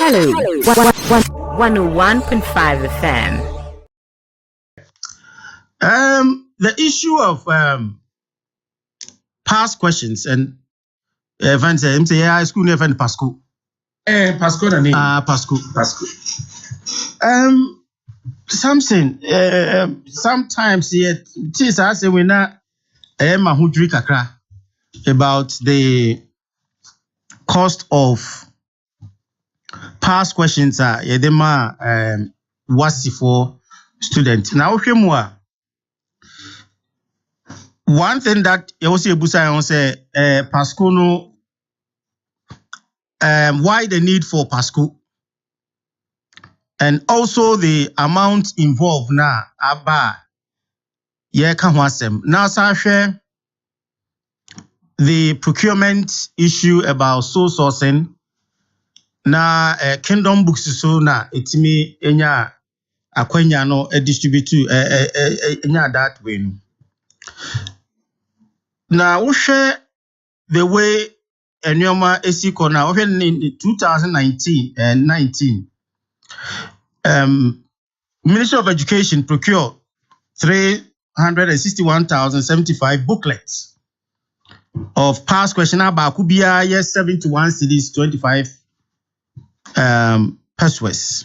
Hello, 101.5 FM. The issue of past questions and events, high school never PASCO. PASCO na name. PASCO. PASCO. Something. Sometimes it is as we na mahudri kakra about the cost of past questions. Yedema wasi for student. Now one thing that you also say PASCO no. Why the need for PASCO and also the amount involved now aba now share the procurement issue about soul sourcing na kingdom books so na etimi enya akwanya no distribute enya that way no now we share the way Enyoma Esiko now in 2019 and 19 Ministry of Education procured 361,075 booklets of past question about Kubia yes 71 cities 25 pesos.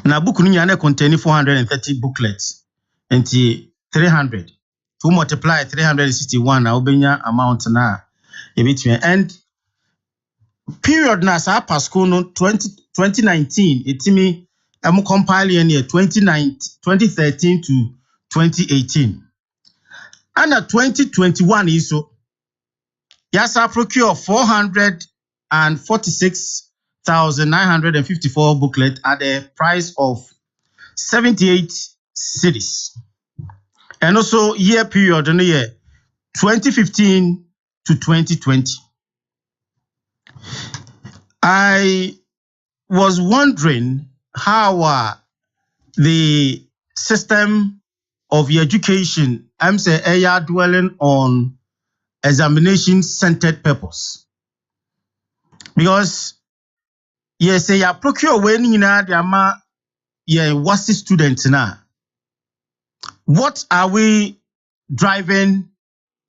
Now book nunyane contain 430 booklets and 300 to multiply 361 now benya amount na and period na sa PASCO no 2019 etimi compile in 2013 to 2018 and 2021 iso yasa procure 446,954 booklet at the price of 78 cedis and also year period in the year 2015 to 2020. I was wondering how the system of education dwelling on examination-centered purpose. Because yes, you procure when you know what's the students now. What are we driving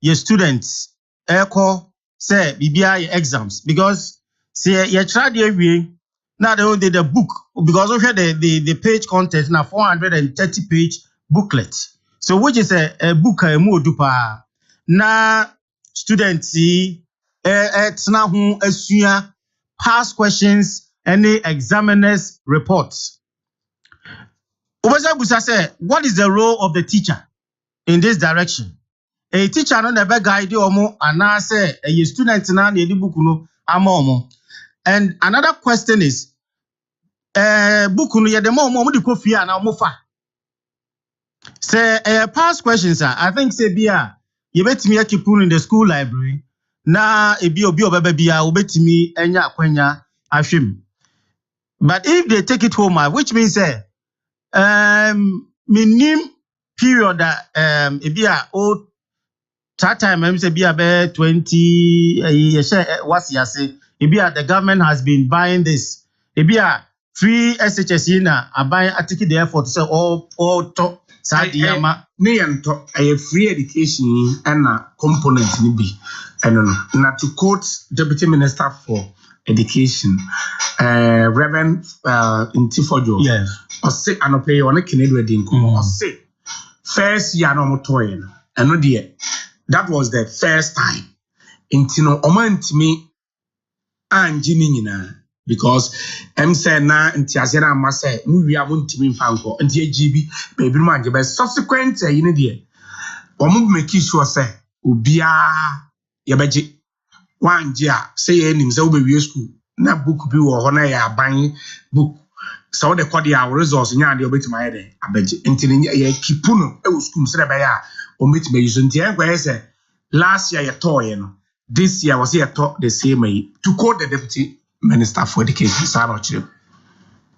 your students? Echo say BBI exams because say you try the now they did the book because of the page content now 430 page booklet. So which is a book more dupa na students it's now who assume past questions any examiners reports. Obaza say what is the role of the teacher in this direction? A teacher no never guide you omo and say a student na the book no ama. And another question is book no ye the mo di kofi na omo fa. Say past questions I think say bia you betimi keep in the school library na ebi obi obeba bia obetimi enya akwanya ahwem. But if they take it home which means say minim period ebia old that time I'm say be about 20 what's yase the government has been buying this free SHS na buying article the effort say all to sadiyama ne yanto free education and a component ni bi na to quote Deputy Minister for Education Reverend Intifojo yes or say anope on a Canadian din or say first year no motoyen and no that was the first time. Intino omantimi anjini nyina because say na ntiasena ma say muwia muntimi mfanko nti agibi baby no anje be subsequent yini de omo make sure say obia ye beje wanje a say enim say obewie school na book bi wo ho na ya ban book so the code ya results nya de obetima ye de abeje ntini ye kipuno e wo school say be ya ometima use nti enkwere say last year you toy no this year was here talk the same way to quote the Deputy Minister for Education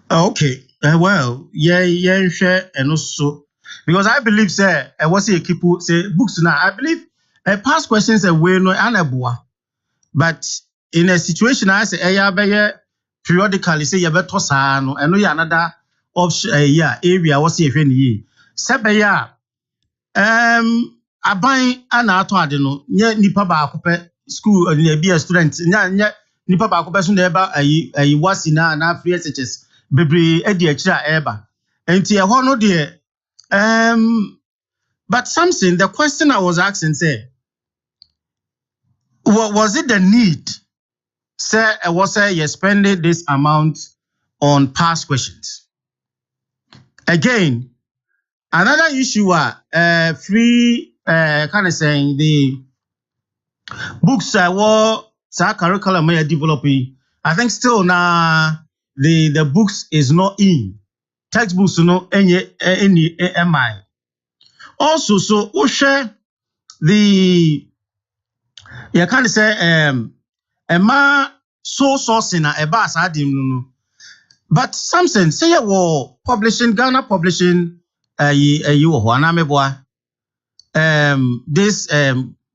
okay well yeah share and also because I believe say I was here keep say books now I believe past questions away no anaboa but in a situation I say periodically say you better saa no eno ya another option area what say ehwe ni sebe ya aban ana ato ade no nye nipa ba akopɛ school na be a student nya nipa ba akopɛ so na eba ayi wasi na free SHS bebre edi akira eba enti ehɔ no de but something the question I was asking say was it the need say was say you spending this amount on past questions again another issue free kind of saying the books were curriculum may developing. I think still now the books is not in textbooks no any MI. Also so share the you kind of say Emma so sourcing a bass no. But something say you publishing Ghana publishing you this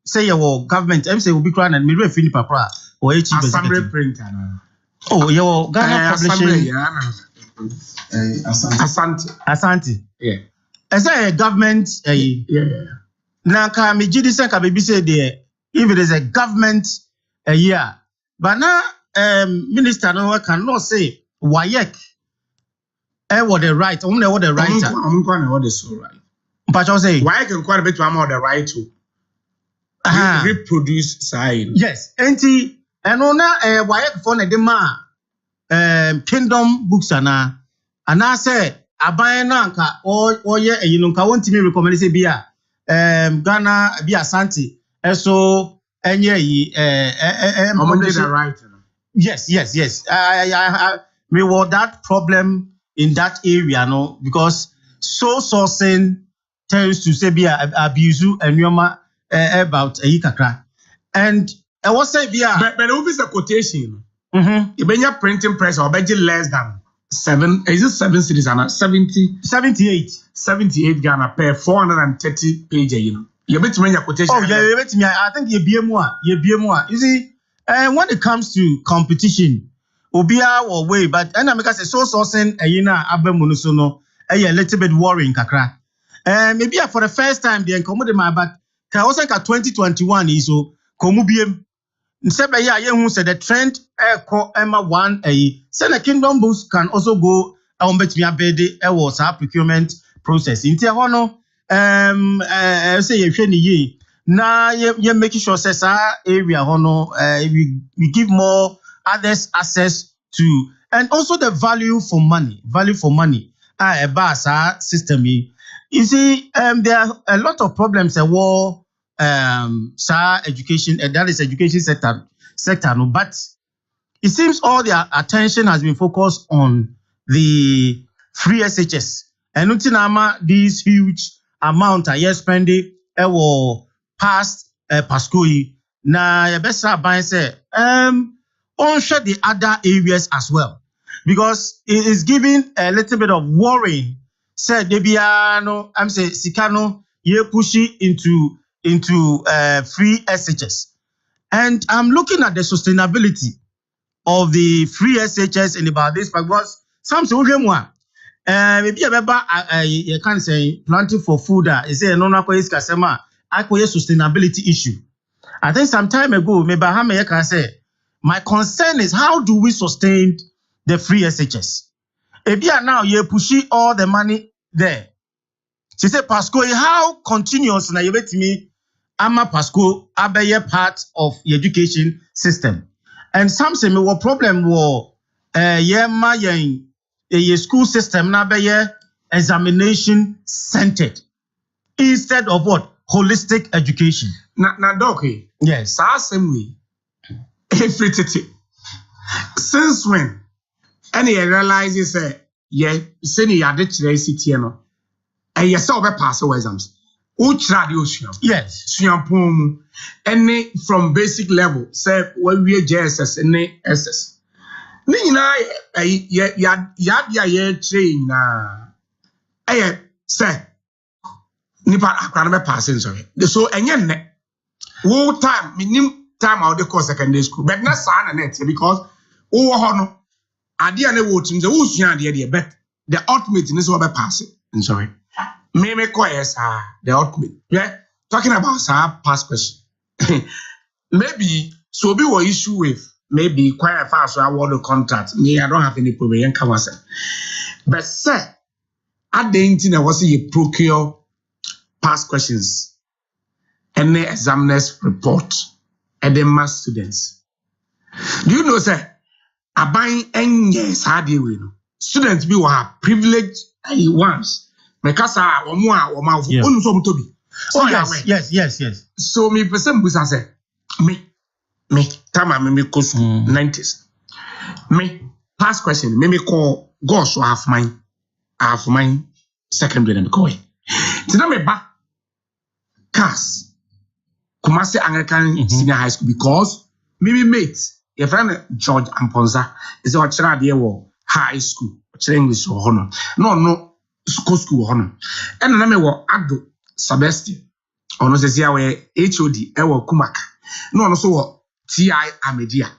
say your government say will be crying and me refini papa or assembly printer. Oh, your Ghana publishing Asante. Yeah. As a government now can me jidi say ka be say there if it is a government but now minister no cannot say WAEC what the right only what the right I'm going to what is so right. But I say WAEC can quite a bit more the right to reproduce side. Yes, enti eno na WAEC for na de ma kingdom books ana say aban na nka oye no nka won't me recommend say bia Ghana bia Asante so enye yi the right. Yes. I we were that problem in that area no because so sourcing tends to say bia abuse and about kakra and I was say bia but it will be a quotation. You been your printing press or budget less than 7 cities and 78 Ghana per 430 page you bet me your quotation. Oh yeah, you bet me. I think you be more. You see, when it comes to competition, obia or way, but and I make say so sourcing abemunusono a little bit worrying kakra. Maybe for the first time they incommodate my but can also 2021 is so komubiem. Nsebe ya who said the trend Emma 1 say the kingdom books can also go bet me abede was our procurement process. Inti hono say ye na ye making sure say area hono we give more others access to and also the value for money system you see there are a lot of problems education and that is education sector no but it seems all their attention has been focused on the free SHS and until these huge amount are spending past PASCO na your best buy say share the other areas as well because it is giving a little bit of worrying say debiano I'm say sikano ye pushing into free SHS and I'm looking at the sustainability of the free SHS in about this because some say maybe you can say planting for food is say no na is kasema akoye sustainability issue. I think some time ago maybe I can say my concern is how do we sustain the free SHS? Now you pushing all the money there. She said PASCO how continuous na you bet me ama PASCO abeye part of the education system. And some say me what problem wo a school system na be examination centered instead of what holistic education. Na doc yes same way everything since when any realize say say ni yade kire city no yes say obe pass exams which radio yes suampom any from basic level say when we JSS any SS ni nyina ya train na say nipa akra na be passing so enye nne wo time minim time out the course secondary school but na sa na net because wo ho no Idea ne wo tim say who's yan there but the ultimate is what be pass it. Sorry. Me call yes the ultimate. Yeah, talking about past question. Maybe so be what issue with maybe quite fast so award the contract. Me, I don't have any problem. But sir, at the end, I was you procure past questions and the examiners report and the mass students. Do you know, sir? I buy any hardly win. Students be have privileged ones. Because I want to be. Oh, yes. So me person was I say me time I me go to 90s. Me past question me call gosh I have mine secondary and go. Tina me ba cast Kumasi Anglican Senior High School because maybe mate your friend George Amponza is what chira there high school English or honor. No school honor. And na me wo Ado Sebastian ono se sia we HOD e wo Kumaka no ono so wo TI Amedia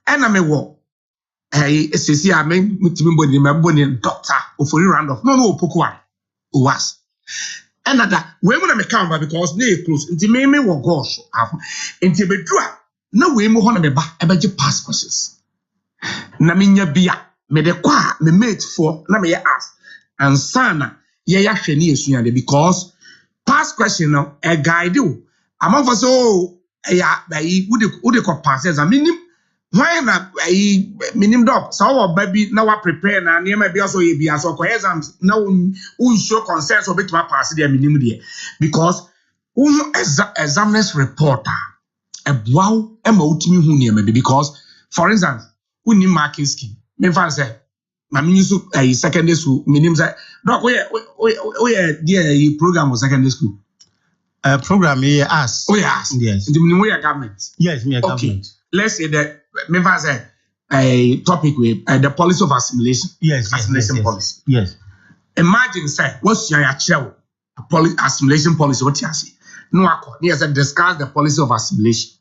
ena me wo se sia me mutimi boni doctor ofori Randolph no opokuwa was ena da we mu na me kan ba because na e close nti me wo gosh nti bedua na we mu ho na me ba e beje pass questions na me nya bia me de kwa me mate for na me ask and sana ye ya hwe ni esua de because past question no a guide you among for so ya would the passes I mean why na minim dog so baby now prepare na near maybe also you be as for exams now who show consent so bit pass there minim there because examiners reporter a wow e ma utimi hu near maybe because for instance who need marking scheme me fan say my minister secondary school minim say doc we there program was secondary school program here as yes the minim we government yes me okay government. Let's say that me fan say a topic with the policy of assimilation assimilation policy yes imagine say what's your actual assimilation policy what you say no akọ yes discuss the policy of assimilation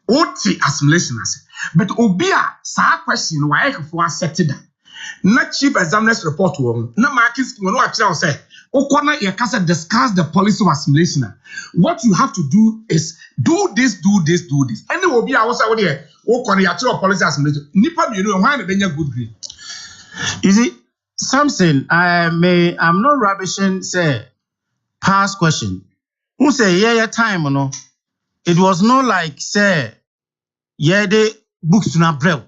what the assimilation as but obia sa question why for accepted na chief examiners report wo na marking scheme no actually say okona you can discuss the policy of assimilation what you have to do is do this any obia wo say wo there okona you actually policy assimilation nipa me know why na benya good grade you see something I'm not rubbishing say past question who say yeah time no it was not like say yeah the books to na brew.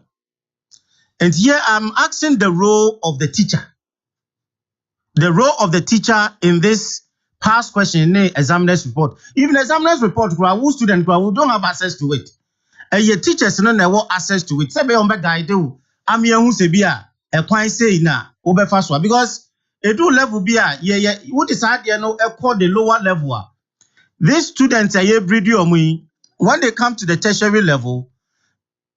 And here I'm asking the role of the teacher. The role of the teacher in this past question in the examiner's report. Even the examiner's report, who student who don't have access to it. And your teachers no have access to it. Sebe on guide you. I'm here who say bia e kwan say na obefaswa because e do level bia yeah who decide you know e call the lower level. These students are here breed you when they come to the tertiary level,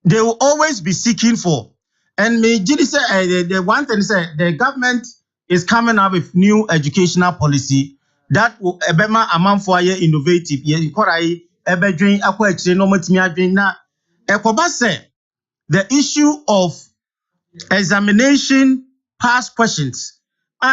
they will always be seeking for. And me, say the one thing say the government is coming up with new educational policy that will ebema amount for innovative. Ye korai ebe dream akwa eche no matimi adwen na ekoba say the issue of examination past questions.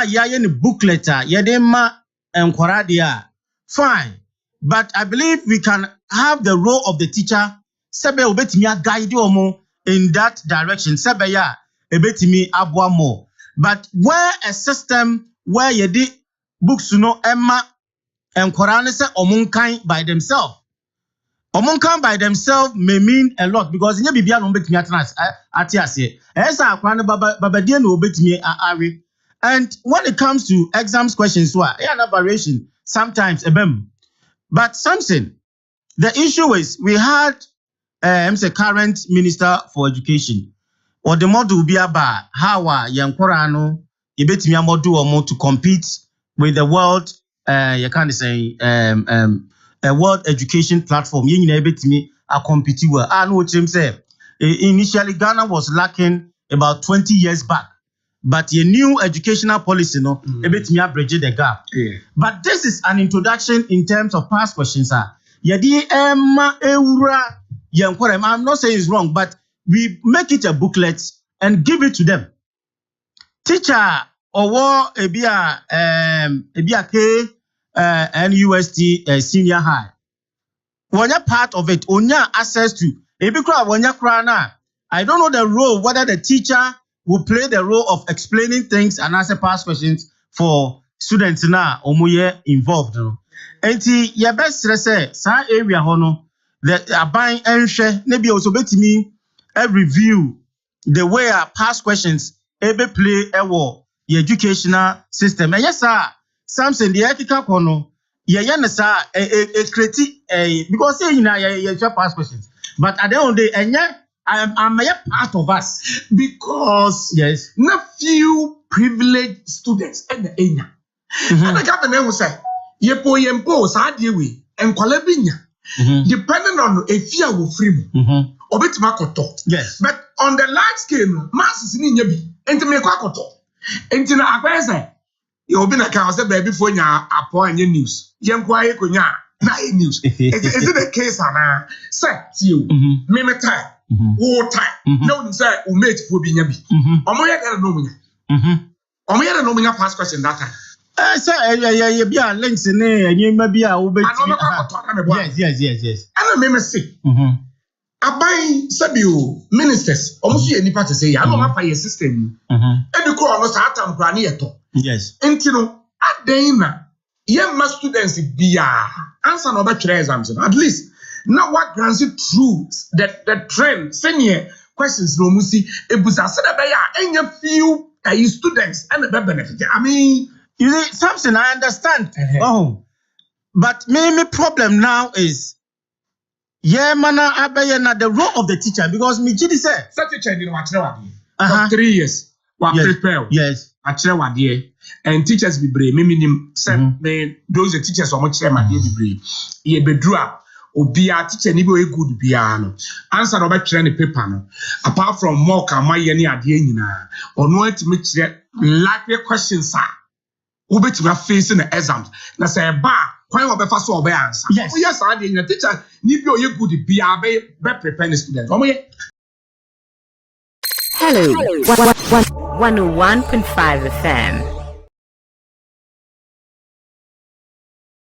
Ye booklet ye de ma enkwara dia fine, but I believe we can have the role of the teacher. Sebe obetimi guide omo in that direction. Sebe ya ebetimi abwa more. But where a system where you did books no emma and Quran say omunkan by themselves. Omunkan by themselves may mean a lot because in your bibia no betimi atnas atiase. Esa akwan baba die no betimi ari. And when it comes to exams questions, an variation sometimes ebem. But something the issue is we had current minister for education or the model be about how yankorano ibetimi model or to compete with the world you can't say a world education platform yin na ibetimi a compete well and what him say initially Ghana was lacking about 20 years back but a new educational policy no ibetimi bridge the gap but this is an introduction in terms of past questions yadi emma ewura I'm not saying it's wrong, but we make it a booklet and give it to them. Teacher or ebia K NUST senior high. When part of it, onya access to ebikra wanya krana. I don't know the role, whether the teacher will play the role of explaining things and answer past questions for students na omuye involved. Enti ye best say sa area hono the aban enhwe na bi also betimi review the way our past questions ebe play ewo the educational system. And yes sir, something the ethical kono ye na sa create because say you past questions. But at the end of the day, I'm a part of us because yes, not few privileged students and the enya. And the government will say, yempo sadie we and kwalabinya. Depending on a fear will free me. Obetimakoto. Yes. But on the large scale, masses in yabi, and to make kwakoto. And to na you been a council baby for ya upon your news. Young quiet kunya. News. Is it the case, Anna? Say, you, meme time, war time. No, sir, who made for being a bit. Omoya nomina past question that time. Sir, yeah, links in there, and you may be a bit. Yes. And I may say, I buy Sabu ministers, almost any part to say, I don't have a system. And the call was at Graniato. Yes. And you know, at Dana. Young students be answer no better exams. At least now what grants it through the trend. Senior questions no musi ebusa said any few students and the benefit. I mean, you see something I understand. Oh, but my problem now is mana abayena the role of the teacher because me jidi say such a change in what for 3 years. What prepare? Yes. And teachers be brave. Minim send those teachers or much chairman be brave. Ye bedrua obia teacher ni be good biano. Answer about training paper no. Apart from more can my any ade nyina. Or no to make likely questions sir. Obetuma face in the exams. Na say ba kwan obefa so obe answer. Yes ade nyina teacher ni be oye good bia be prepare the students. Hello. 101.5 FM.